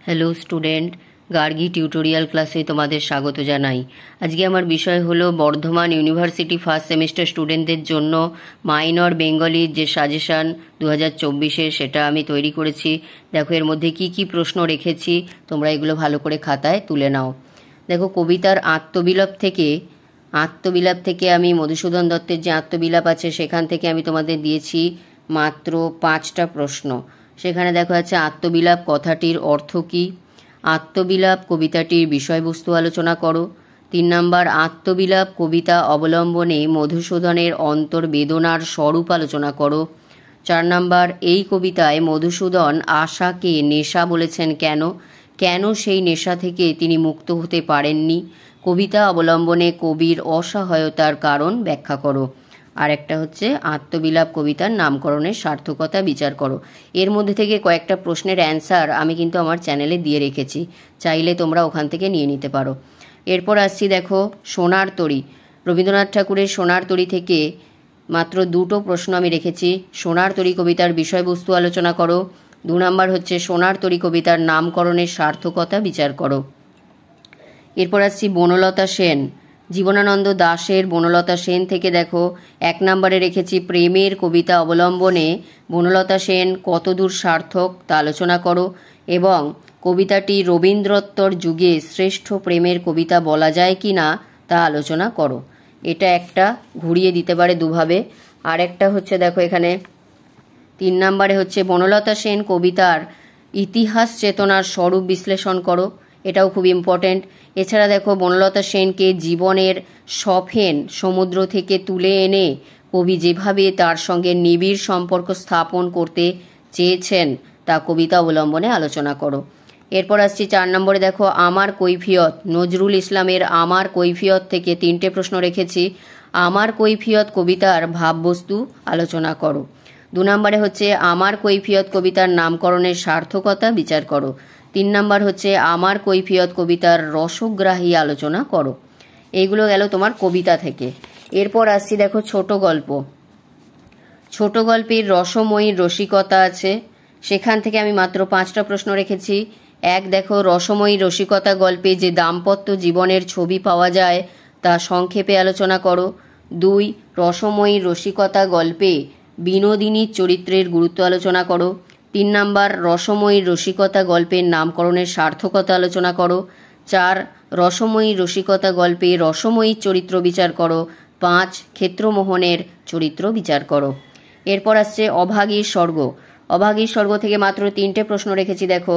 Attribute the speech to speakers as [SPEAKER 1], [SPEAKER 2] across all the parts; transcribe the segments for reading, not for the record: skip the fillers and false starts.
[SPEAKER 1] Hello student, Gargi tutorial ক্লাসে তোমাদের স্বাগত জানাই। আজকে আমার বিষয় হলো বর্ধমান ইউনিভার্সিটি ফার্স্ট সেমিস্টার স্টুডেন্টদের জন্য মাইনর বেঙ্গলির যে সাজেশান 2024-এর সেটা আমি তৈরি করেছি। দেখো এর মধ্যে কি কি প্রশ্ন রেখেছি, তোমরা এগুলো ভালো করে খাতায় তুলে নাও। দেখো কবিতার আত্মবিলাপ থেকে আমি মধুসূদন দত্তের যে আত্মবিলাপ আছে সেখান থেকে আমি তোমাদের দিয়েছি মাত্র 5টা প্রশ্ন। সেখানে দেখো আছে আত্মবিলাপ কথাটির অর্থ কী, আত্মবিলাপ কবিতাটির বিষয়বস্তু আলোচনা করো। 3 নম্বর আত্মবিলাপ কবিতা অবলম্বনে মধুসূদনের অন্তর্বেদনার স্বরূপ আলোচনা করো। 4 নম্বর এই কবিতায় মধুসূদন আশাকে নেশা বলেছেন কেন সেই নেশা থেকে তিনি মুক্ত হতে পারেননি। কবিতা অবলম্বনে কবির অসহায়তার কারণ ব্যাখ্যা করো। আর একটা হচ্ছে আত্মবিলাপ কবিতার নামকরণের সার্থকতা বিচার করো। এর মধ্যে থেকে কয়েকটা প্রশ্নের অ্যান্সার আমি কিন্তু আমার চ্যানেলে দিয়ে রেখেছি, চাইলে তোমরা ওখান থেকে নিয়ে নিতে পারো। এরপর আসছি দেখো সোনার তরী, রবীন্দ্রনাথ ঠাকুরের সোনার তরী থেকে মাত্র 2টো প্রশ্ন আমি রেখেছি। সোনার তরী কবিতার বিষয়বস্তু আলোচনা করো। 2 নম্বর হচ্ছে সোনার তরী কবিতার নামকরণের সার্থকতা বিচার করো। এরপর আসছি বনলতা সেন, জীবনানন্দ দাশের বনলতা সেন থেকে দেখো 1 নম্বরে রেখেছি প্রেমের কবিতা অবলম্বনে বনলতা সেন কতদূর সার্থক তা আলোচনা করো এবং কবিতাটি রবীন্দ্রোত্তর যুগে শ্রেষ্ঠ প্রেমের কবিতা বলা যায় কি না তা আলোচনা করো। এটা একটা ঘুরিয়ে দিতে পারে দুভাবে। আর একটা হচ্ছে দেখো এখানে 3 নম্বরে হচ্ছে বনলতা সেন কবিতার ইতিহাস চেতনার স্বরূপ বিশ্লেষণ করো, এটাও খুব ইম্পর্ট্যান্ট। এছাড়া দেখো বনলতা সেনকে জীবনের সফেন সমুদ্র থেকে তুলে এনে কবি যেভাবে তার সঙ্গে নিবিড় সম্পর্ক স্থাপন করতে চেয়েছেন তা কবিতা অবলম্বনে আলোচনা করো। এরপর আসছি 4 নম্বরে দেখো আমার কৈফিয়ত, নজরুল ইসলামের আমার কৈফিয়ত থেকে 3টে প্রশ্ন রেখেছি। আমার কৈফিয়ত কবিতার ভাববস্তু আলোচনা করো। 2 নম্বরে হচ্ছে আমার কৈফিয়ত কবিতার নামকরণের সার্থকতা বিচার করো। 3 নম্বর হচ্ছে আমার কৈফিয়ত কবিতার রসগ্রাহী আলোচনা করো। এইগুলো গেল তোমার কবিতা থেকে। এরপর আসছি দেখো ছোট গল্প, ছোট গল্পের রসময়ীর রসিকতা আছে, সেখান থেকে আমি মাত্র 5টা প্রশ্ন রেখেছি। 1 দেখো রসময়ী রসিকতা গল্পে যে দাম্পত্য জীবনের ছবি পাওয়া যায় তা সংক্ষেপে আলোচনা করো। 2 রসময়ী রসিকতা গল্পে বিনোদিনীর চরিত্রের গুরুত্ব আলোচনা করো। 3 নম্বর রসময়ী রসিকতা গল্পের নামকরণের সার্থকতা আলোচনা করো। 4 রসময়ী রসিকতা গল্পে রসময়ীর চরিত্র বিচার করো। 5 ক্ষেত্রমোহনের চরিত্র বিচার করো। এরপর আসছে অভাগীর স্বর্গ, অভাগীর স্বর্গ থেকে মাত্র 3টে প্রশ্ন রেখেছি। দেখো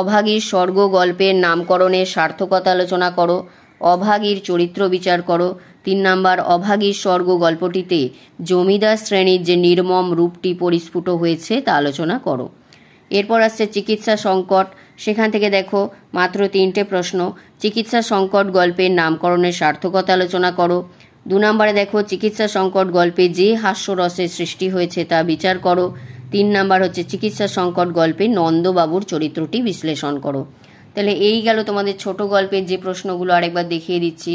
[SPEAKER 1] অভাগীর স্বর্গ গল্পের নামকরণের সার্থকতা আলোচনা করো, অভাগীর চরিত্র বিচার করো। 3 নম্বর অভাগীর স্বর্গ গল্পটিতে জমিদার শ্রেণীর যে নির্মম রূপটি পরিস্ফুট হয়েছে তা আলোচনা করো। এরপর আসছে চিকিৎসা সংকট, সেখান থেকে দেখো মাত্র 3টে প্রশ্ন। চিকিৎসা সংকট গল্পের নামকরণের সার্থকতা আলোচনা করো। 2 নম্বরে দেখো চিকিৎসা সংকট গল্পে যে হাস্যরসের সৃষ্টি হয়েছে তা বিচার করো। 3 নম্বর হচ্ছে চিকিৎসা সংকট গল্পে নন্দবাবুর চরিত্রটি বিশ্লেষণ করো। তাহলে এই গেল তোমাদের ছোট গল্পের যে প্রশ্নগুলো, আরেকবার দেখিয়ে দিচ্ছি।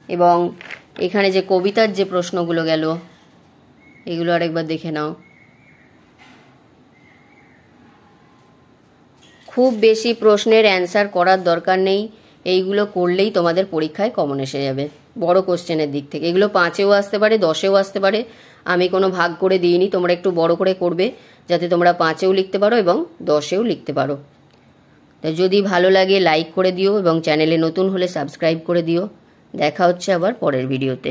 [SPEAKER 1] এবং এখানে যে কবিতার যে প্রশ্নগুলো গেল এগুলো আরেকবার দেখে নাও। খুব বেশি প্রশ্নের অ্যান্সার করার দরকার নেই, এইগুলো করলেই তোমাদের পরীক্ষায় কমন এসে যাবে বড় কোশ্চেনের দিক থেকে। এগুলো 5এও আসতে পারে, 10এও আসতে পারে, আমি কোনো ভাগ করে দিইনি, তোমরা একটু বড় করে করবে যাতে তোমরা 5এও লিখতে পারো এবং 10এও লিখতে পারো। তাই যদি ভালো লাগে লাইক করে দিও এবং চ্যানেলে নতুন হলে সাবস্ক্রাইব করে দিও। দেখা হচ্ছে আবার পরের ভিডিওতে।